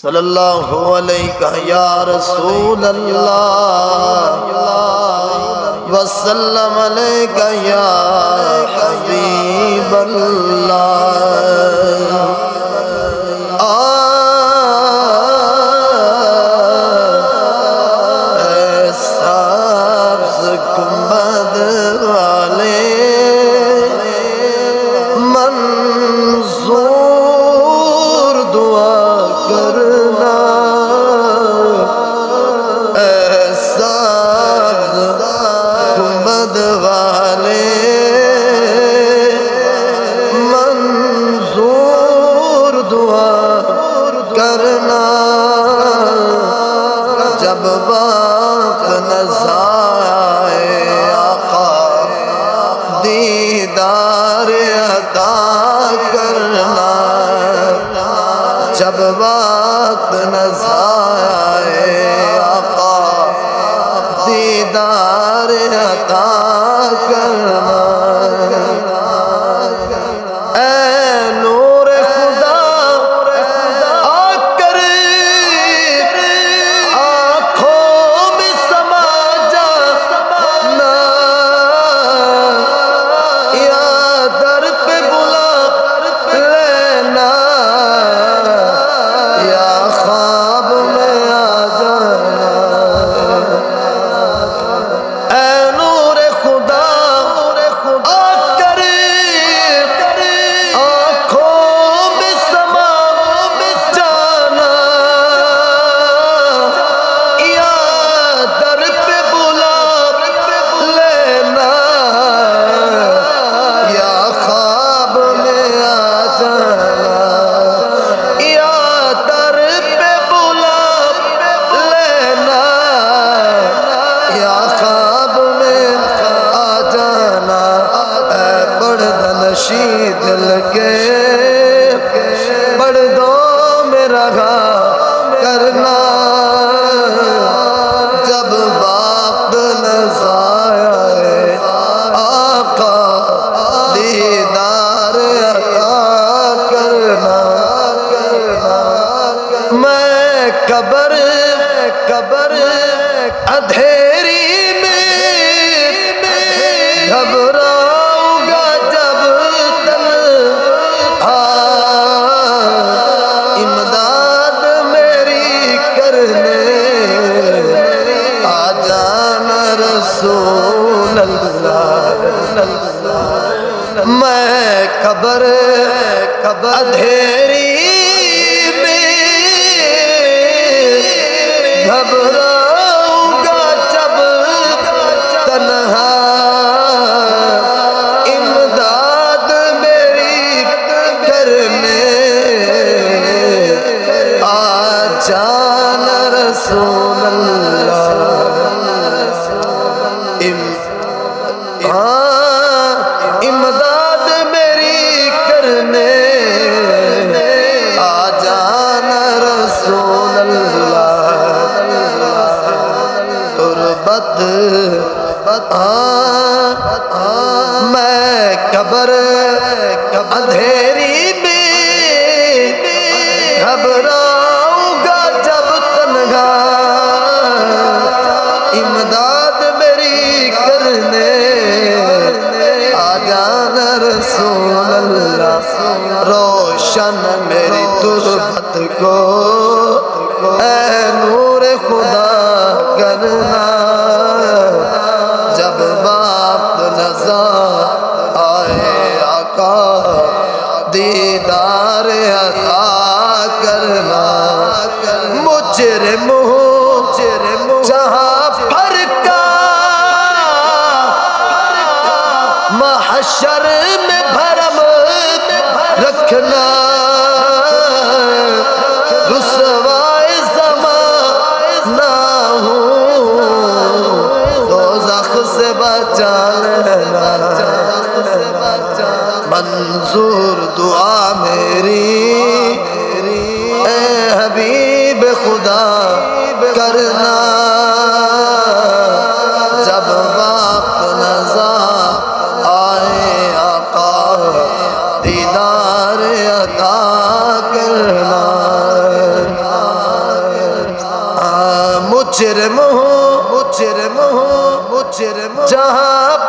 صلی اللہ علیہ یا رسول اللہ وسلم علیہ یا حبیب اللہ سبز گنبد والے منظور دعا کرنا سبز گنبد والے منظور دعا کرنا جب وقت نظائے آقا دیدار عطا کرنا جب وقت نظائے آقا دیدار عطا کرنا اے نور خدا آ کر آنکھوں میں سما جانا یا در پہ بلا لینا یا خواب میں آ جانا اے نور خدا آ کر آنکھوں میں سما جانا یا در پہ بلا لینا یا خواب میں آ جانا یا در پہ بلا لینا یا خواب میں آ جانا اے پردنشی دل کے پردوں میں رہا کرنا جب وقت نظائے آقا دیدار عطا کرنا میں قبر اندھیری میں گھبراؤں گا جب تنہا امداد میری کرنے آ جانا رسول اللہ میں قبر اندھیری میں گھبراؤں گا جب تنہا امداد میری کرنے آ جانا رسول اللہ امداد میری کرنے آ جانا رسول اللہ تربت میں قبر اندھیری میں گھبراؤں گا جب تنہا امداد میری کرنے آ جانا رسول اللہ روشن میری تربت کو اے نور خدا کرنا جب وقت نظر آئے آقا دیدار عطا کرنا مجرم جہاں پھر کا محشر میں بھرم رکھنا رسوائے زمانہ ہوں دوزخ سے بچا لینا منظور دعا میری اے حبیب خدا کرنا جب وقت نظر آئے آقا دیدار عطا کرنا مجرم ہوں جہاں